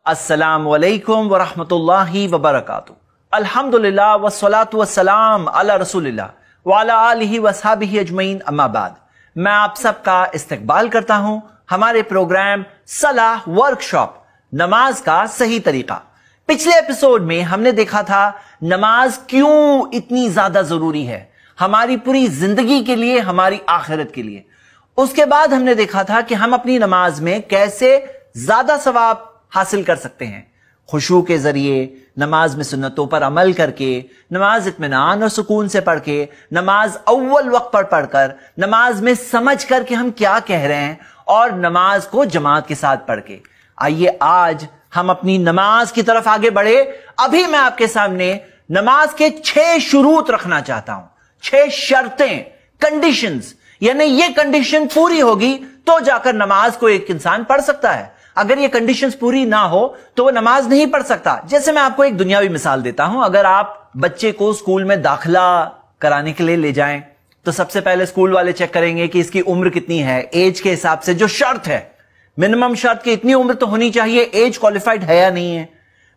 अस्सलामु अलैकुम वरहमतुल्लाहि वबरकातुहू। अल्हम्दुलिल्लाह वस्सलातु वस्सलाम अला रसूलिल्लाह व अला आलिहि वसहबिहि अजमईन, अम्मा बाद। मैं आप सबका इस्तकबाल करता हूं हमारे प्रोग्राम सलाह वर्कशॉप, नमाज का सही तरीका। पिछले एपिसोड में हमने देखा था नमाज क्यों इतनी ज्यादा जरूरी है हमारी पूरी जिंदगी के लिए, हमारी आखिरत के लिए। उसके बाद हमने देखा था कि हम अपनी नमाज में कैसे ज्यादा सवाब हासिल कर सकते हैं, खुशू के जरिए, नमाज में सुन्नतों पर अमल करके, नमाज इत्मीनान और सुकून से पढ़ के, नमाज अव्वल वक्त पर पढ़कर, नमाज में समझ कर कि हम क्या कह रहे हैं और नमाज को जमात के साथ पढ़ के। आइए आज हम अपनी नमाज की तरफ आगे बढ़े। अभी मैं आपके सामने नमाज के 6 शुरूत रखना चाहता हूं, 6 शर्तें, कंडीशंस, यानी ये कंडीशन पूरी होगी तो जाकर नमाज को एक इंसान पढ़ सकता है। अगर ये कंडीशंस पूरी ना हो तो वो नमाज नहीं पढ़ सकता। जैसे मैं आपको एक दुनियावी मिसाल देता हूं, अगर आप बच्चे को स्कूल में दाखिला कराने के लिए ले जाएं तो सबसे पहले स्कूल वाले चेक करेंगे कि इसकी उम्र कितनी है, एज के हिसाब से जो शर्त है, मिनिमम शर्त की इतनी उम्र तो होनी चाहिए, एज क्वालिफाइड है या नहीं है।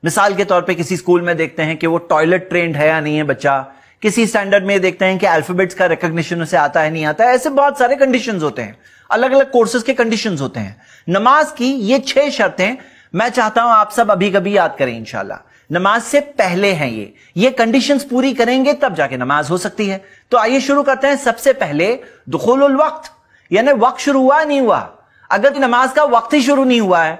मिसाल के तौर पे किसी स्कूल में देखते हैं कि वो टॉयलेट ट्रेंड है या नहीं है बच्चा, किसी स्टैंडर्ड में देखते हैं कि अल्फाबेट्स का रिकॉग्निशन उसे आता है नहीं आता है। ऐसे बहुत सारे कंडीशंस होते हैं, अलग अलग कोर्सेज के कंडीशंस होते हैं। नमाज की ये 6 शर्तें मैं चाहता हूं आप सब अभी कभी याद करें इंशाल्लाह। नमाज से पहले हैं ये कंडीशंस पूरी करेंगे तब जाके नमाज हो सकती है। तो आइए शुरू करते हैं। सबसे पहले दुखुलुल वक्त, यानी वक्त शुरू हुआ नहीं हुआ। अगर नमाज का वक्त ही शुरू नहीं हुआ है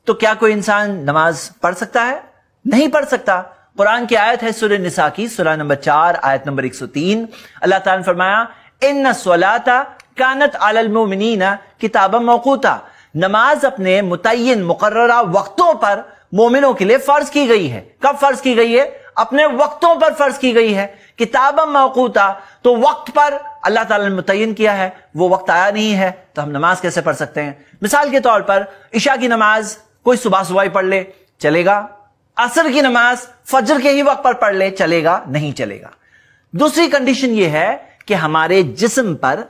तो क्या कोई इंसान नमाज पढ़ सकता है? नहीं पढ़ सकता। कुरान की आयत है सूरह निसा की, सूरह नंबर 4 आयत नंबर 103। अल्लाह ताला ने फरमाया, इन्ना स्वलाता कानत अलल मोमिनीना किताबम मौकूता। नमाज अपने मुतय्यन मुकर्ररा वक्तों पर मोमिनों के लिए फर्ज की गई है। कब फर्ज की गई है? अपने वक्तों पर फर्ज की गई है। किताबम मौकूता, तो वक्त पर अल्लाह ताला ने मुतय्यन किया है, वो वक्त आया नहीं है तो हम नमाज कैसे पढ़ सकते हैं? मिसाल के तौर पर इशा की नमाज कोई सुबह सुबह ही पढ़ ले, चलेगा। असर की नमाज फजर के ही वक्त पर पढ़ ले, चलेगा? नहीं चलेगा। दूसरी कंडीशन यह है कि हमारे जिस्म पर,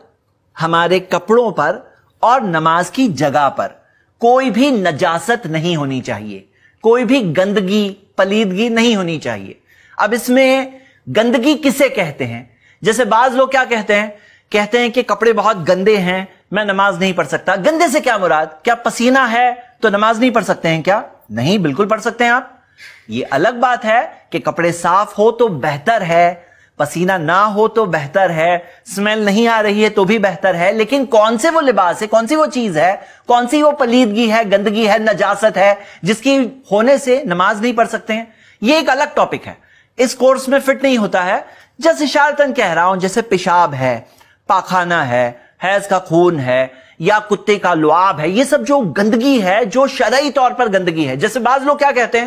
हमारे कपड़ों पर और नमाज की जगह पर कोई भी नजासत नहीं होनी चाहिए, कोई भी गंदगी, पलीदगी नहीं होनी चाहिए। अब इसमें गंदगी किसे कहते हैं? जैसे बाज लोग क्या कहते हैं कि कपड़े बहुत गंदे हैं, मैं नमाज नहीं पढ़ सकता। गंदे से क्या मुराद? क्या पसीना है तो नमाज नहीं पढ़ सकते हैं क्या? नहीं, बिल्कुल पढ़ सकते हैं आप। ये अलग बात है कि कपड़े साफ हो तो बेहतर है, पसीना ना हो तो बेहतर है, स्मेल नहीं आ रही है तो भी बेहतर है। लेकिन कौन से वो लिबास है, कौन सी वो चीज है, कौन सी वो पलीदगी है, गंदगी है, नजासत है जिसकी होने से नमाज नहीं पढ़ सकते हैं? ये एक अलग टॉपिक है, इस कोर्स में फिट नहीं होता है। जैसे इशारतन कह रहा हूं, जैसे पेशाब है, पाखाना है, हैज का खून है या कुत्ते का लुआब है, ये सब जो गंदगी है, जो शरई तौर पर गंदगी है। जैसे बाज लोग क्या कहते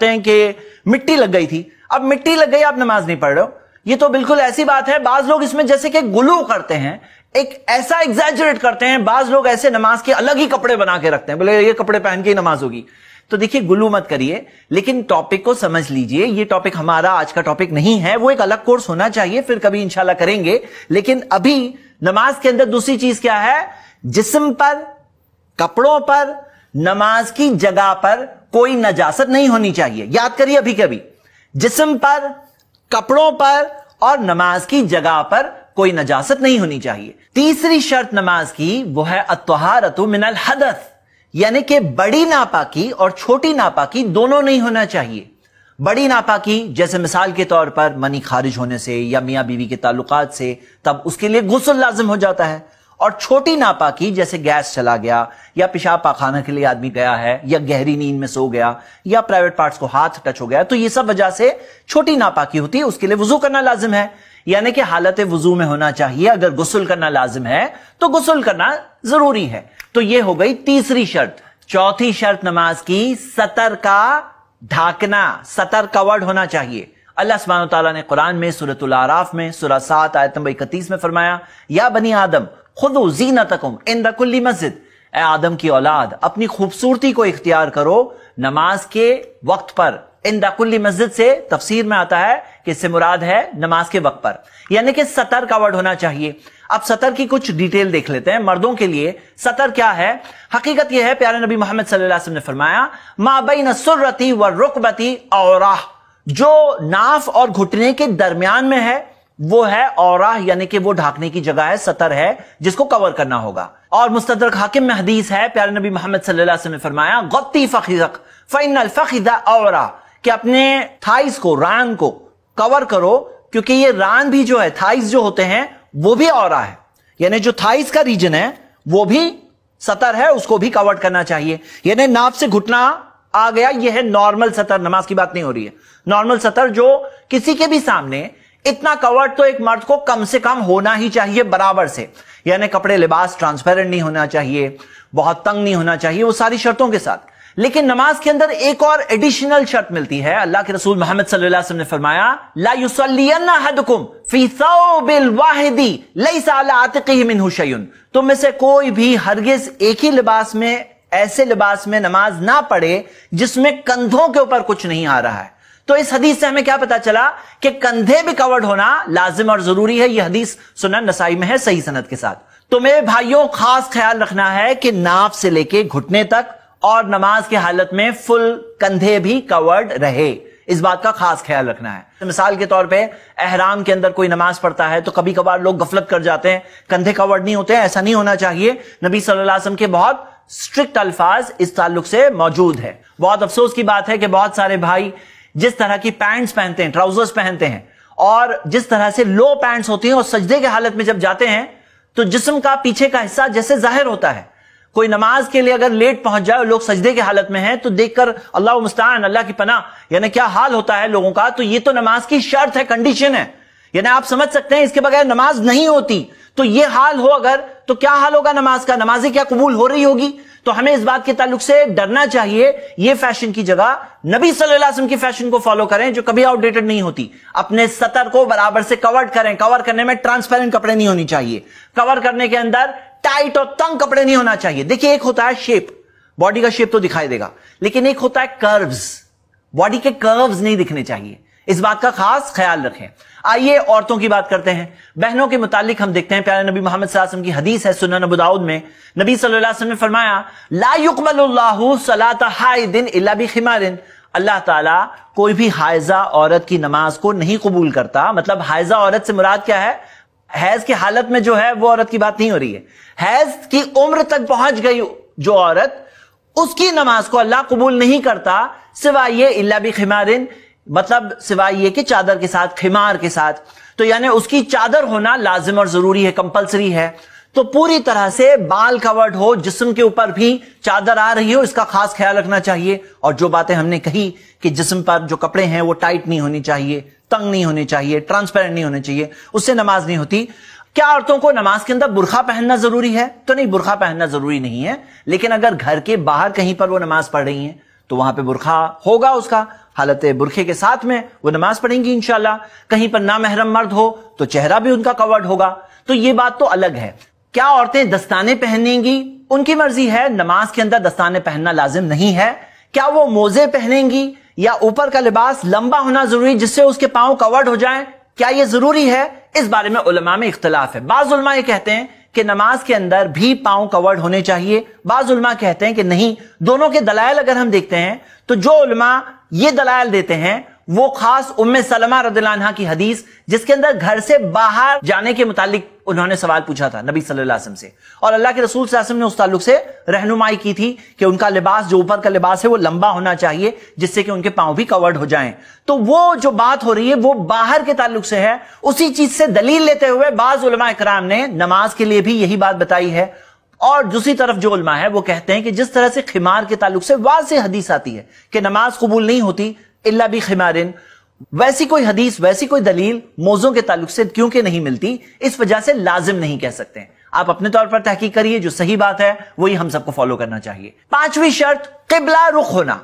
हैं कि मिट्टी लग गई थी, अब मिट्टी लग गई, आप नमाज नहीं पढ़ रहे हो। ये तो बिल्कुल ऐसी बात है। बाज लोग इसमें जैसे कि गुलू करते हैं, एक ऐसा एग्जैजरेट करते हैं। बाज लोग ऐसे नमाज के अलग ही कपड़े बना के रखते हैं, बोले ये कपड़े पहन के ही नमाज होगी। तो देखिए, गुलू मत करिए, लेकिन टॉपिक को समझ लीजिए। ये टॉपिक हमारा आज का टॉपिक नहीं है, वो एक अलग कोर्स होना चाहिए, फिर कभी इंशाल्लाह करेंगे। लेकिन अभी नमाज के अंदर दूसरी चीज क्या है? जिस्म पर, कपड़ों पर, नमाज की जगह पर कोई नजासत नहीं होनी चाहिए। याद करिए अभी कभी, जिस्म पर, कपड़ों पर और नमाज की जगह पर कोई नजासत नहीं होनी चाहिए। तीसरी शर्त नमाज की वो है अत्तहारतु मिनल हदस, यानी कि बड़ी नापाकी और छोटी नापाकी दोनों नहीं होना चाहिए। बड़ी नापाकी जैसे मिसाल के तौर पर मनी खारिज होने से या मियां बीवी के ताल्लुकात से, तब उसके लिए गुस्ल लाजिम हो जाता है। और छोटी नापाकी जैसे गैस चला गया या पेशाब पाखाना के लिए आदमी गया है या गहरी नींद में सो गया या प्राइवेट पार्ट्स को हाथ टच हो गया, तो ये सब वजह से छोटी नापाकी होती है, उसके लिए वुजू करना लाजिम है, यानी कि हालत वुजू में होना चाहिए। अगर गुस्ल करना लाजिम है तो गुस्ल करना जरूरी है। तो ये हो गई तीसरी शर्त। चौथी शर्त नमाज की सतर का ढाकना, सतर कवर्ड होना चाहिए। अल्लाह सुब्हानहू तआला ने कुरान में सूरतुल आराफ में सूरह 7 आयत नंबर 31 में फरमाया, या बनी आदम खुदू ज़ीनतकुम इंद कुल्ली मस्जिद। ए आदम की औलाद, अपनी खूबसूरती को इख्तियार करो नमाज के वक्त पर। इंद कुल्ली मस्जिद से तफसीर में आता है कि इससे मुराद है नमाज के वक्त पर, यानी कि सतर कवर्ड होना चाहिए। अब सतर की कुछ डिटेल देख लेते हैं। मर्दों के लिए सतर क्या है? हकीकत यह है, प्यारे नबी मोहम्मद सल्लल्लाहु अलैहि वसल्लम ने फरमाया, मा बैन सुर्रती व रुकबती औरा, जो नाफ और घुटने के दरमियान में है वो है औरा, यानी कि वो ढाकने की जगह है, सतर है जिसको कवर करना होगा। और मुस्तदरक हाकिम में हदीस है, प्यारे नबी मोहम्मद सल्लल्लाहु अलैहि वसल्लम ने फरमाया, गत्ती फखिदक फइन्नल फखिदा औरा, कि अपने थाइस को, रान को कवर करो, क्योंकि ये रान भी जो है, थाइस जो होते हैं वो भी औरा है, यानी जो थाइस का रीजन है वो भी सतर है, उसको भी कवर करना चाहिए। यानी नाप से घुटना आ गया, यह है नॉर्मल सतर, नमाज की बात नहीं हो रही है। नॉर्मल सतर जो किसी के भी सामने इतना कवर्ड तो एक मर्द को कम से कम होना ही चाहिए बराबर से, यानी कपड़े लिबास ट्रांसपेरेंट नहीं होना चाहिए, बहुत तंग नहीं होना चाहिए, वो सारी शर्तों के साथ। लेकिन नमाज के अंदर एक और एडिशनल शर्त मिलती है। अल्लाह के रसूल मोहम्मद सल्लल्लाहु अलैहि वसल्लम ने फरमाया, ला युसल्लियन्ना अहदुकुम फी सौबिल वाहिदी लैसा अला आतिक़िही मिन्हु शैउन, तुम में से कोई भी हरगिज एक ही लिबास में, ऐसे लिबास में नमाज ना पढ़े जिसमें कंधों के ऊपर कुछ नहीं आ रहा है। तो इस हदीस से हमें क्या पता चला कि कंधे भी कवर्ड होना लाजिम और जरूरी है। यह हदीस सुनन नसाई में है सही सनद के साथ। तो मेरे भाइयों, खास ख्याल रखना है कि नाफ से लेके घुटने तक और नमाज की हालत में फुल कंधे भी कवर्ड रहे, इस बात का खास ख्याल रखना है। मिसाल के तौर पे एहराम के अंदर कोई नमाज पढ़ता है तो कभी कभार लोग गफलत कर जाते हैं, कंधे कवर्ड नहीं होते हैं, ऐसा नहीं होना चाहिए। नबी सल्लल्लाहु अलैहि वसल्लम के बहुत स्ट्रिक्ट अल्फाज इस ताल्लुक से मौजूद है। बहुत अफसोस की बात है कि बहुत सारे भाई जिस तरह की पैंट्स पहनते हैं, ट्राउजर्स पहनते हैं, और जिस तरह से लो पैंट्स होती हैं और सजदे के हालत में जब जाते हैं तो जिस्म का पीछे का हिस्सा जैसे जाहिर होता है। कोई नमाज के लिए अगर लेट पहुंच जाए और लोग सजदे के हालत में हैं तो देखकर अल्लाह मुस्तान, अल्लाह की पनाह, यानी क्या हाल होता है लोगों का। तो ये तो नमाज की शर्त है, कंडीशन है, यानी आप समझ सकते हैं इसके बगैर नमाज नहीं होती। तो ये हाल हो अगर, तो क्या हाल होगा नमाज का? नमाजें क्या कबूल हो रही होगी? तो हमें इस बात के ताल्लुक से डरना चाहिए। ये फैशन की जगह नबी सल्लल्लाहु अलैहि वसल्लम की फैशन को फॉलो करें जो कभी आउटडेटेड नहीं होती। अपने सतर को बराबर से कवर करें। कवर करने में ट्रांसपेरेंट कपड़े नहीं होनी चाहिए, कवर करने के अंदर टाइट और तंग कपड़े नहीं होना चाहिए। देखिए, एक होता है शेप, बॉडी का शेप तो दिखाई देगा, लेकिन एक होता है कर्व्स, बॉडी के कर्व्स नहीं दिखने चाहिए। इस बात का खास ख्याल रखें। आइए औरतों की बात करते हैं। बहनों के मुतालिक हम देखते हैं, प्यारे नबी मोहम्मद सल्लल्लाहु अलैहि वसल्लम की हदीस है सुनन अबू दाऊद में। नबी सल्लल्लाहु अलैहि वसल्लम ने फरमाया, ला युक़बलुल्लाहु सलाता हाइदिन इल्ला बिखिमारिन, अल्लाह ताला कोई भी हाइजा औरत की नमाज को नहीं कबूल करता। मतलब हाइजा औरत से मुराद क्या है? हैज की हालत में जो है वो औरत की बात नहीं हो रही है। हैज की उम्र तक पहुंच गई जो औरत, उसकी नमाज को अल्लाह कबूल नहीं करता सिवाय ये इल्ला बिखिमारिन, मतलब सिवाय ये कि चादर के साथ, खिमार के साथ। तो यानी उसकी चादर होना लाजिम और जरूरी है, कंपलसरी है। तो पूरी तरह से बाल कवर्ड हो, जिस्म के ऊपर भी चादर आ रही हो, इसका खास ख्याल रखना चाहिए। और जो बातें हमने कही कि जिस्म पर जो कपड़े हैं वो टाइट नहीं होनी चाहिए, तंग नहीं होने चाहिए, ट्रांसपेरेंट नहीं होने चाहिए, उससे नमाज नहीं होती। क्या औरतों को नमाज के अंदर बुरखा पहनना जरूरी है? तो नहीं, बुरखा पहनना जरूरी नहीं है, लेकिन अगर घर के बाहर कहीं पर वो नमाज पढ़ रही हैं तो वहां पे बुरखा होगा, उसका हालत बुरखे के साथ में वो नमाज पढ़ेंगी इंशाल्लाह। कहीं पर नामहरम मर्द हो तो चेहरा भी उनका कवर्ड होगा। तो ये बात तो अलग है। क्या औरतें दस्ताने पहनेंगी? उनकी मर्जी है, नमाज के अंदर दस्ताने पहनना लाजिम नहीं है। क्या वो मोजे पहनेंगी या ऊपर का लिबास लंबा होना जरूरी जिससे उसके पांव कवर्ड हो जाएं? क्या ये जरूरी है? इस बारे में उलमा में इख्तिलाफ है। बाज़ उलमा ये कहते हैं कि नमाज के अंदर भी पांव कवर्ड होने चाहिए, बाज़ उलमा कहते हैं कि नहीं। दोनों के दलाइल अगर हम देखते हैं तो जो उलमा ये दलाइल देते हैं वो खास उम्मे सलमा रज़ियल्लाहु अन्हा की हदीस, जिसके अंदर घर से बाहर जाने के मुतालिक उन्होंने सवाल पूछा था नबी सल्लल्लाहु अलैहि वसल्लम से, और अल्लाह के रसूल सल्लल्लाहु अलैहि वसल्लम ने उस ताल्लुक से रहनुमाई की थी कि उनका लिबास, जो ऊपर का लिबास है, वो लंबा होना चाहिए जिससे कि उनके पांव भी कवर्ड हो जाएं। तो वो जो बात हो रही है वो बाहर के ताल्लुक से है। उसी चीज से दलील लेते हुए बाज़ उलमा इकराम ने नमाज के लिए भी यही बात बताई है। और दूसरी तरफ जो उलमा है वो कहते हैं कि जिस तरह से खिमार के ताल्लुक से वाज़ेह हदीस आती है कि नमाज कबूल नहीं होती इल्ला बि खिमारिन, वैसी कोई हदीस, वैसी कोई दलील मौज़ू के ताल्लुक से क्योंकि नहीं मिलती, इस वजह से लाजिम नहीं कह सकते। आप अपने तौर पर तहकीक करिए, जो सही बात है वही हम सबको फॉलो करना चाहिए। पांचवी शर्त, किबला रुख होना,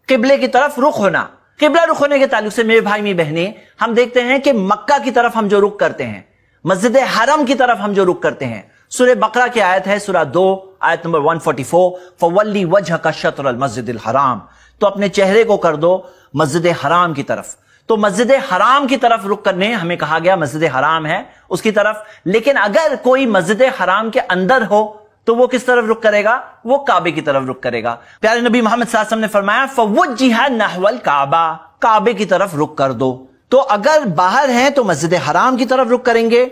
किबले की तरफ रुख होना। किबला रुख होने के ताल्लुक से मेरे भाई मेरी बहनें, हम देखते हैं कि मक्का की तरफ हम जो रुख करते हैं, मस्जिद हरम की तरफ हम जो रुख करते हैं, सूरह बकरा की आयत है, सूरह 2 आयत नंबर 144, फवल्ली वजहका शत्रल मस्जिदिल हराम, तो अपने चेहरे को कर दो मस्जिद हराम की तरफ। تو مسجد حرام کی طرف رخ کرنے ہمیں کہا گیا، مسجد حرام ہے اس کی طرف. لیکن اگر کوئی مسجد حرام کے اندر ہو تو وہ کس طرف رخ کرے گا؟ وہ کعبے کی طرف رخ کرے گا. پیارے نبی محمد صلی اللہ علیہ وسلم نے فرمایا فوجہ نحو الکعبہ، کعبے کی طرف رخ کر دو. تو اگر باہر ہیں تو مسجد حرام کی طرف رخ کریں گے،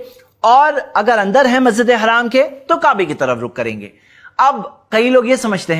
اور اگر اندر ہیں مسجد حرام کے تو کعبے کی طرف رخ کریں گے. اب کئی لوگ یہ سمجھتے ہیں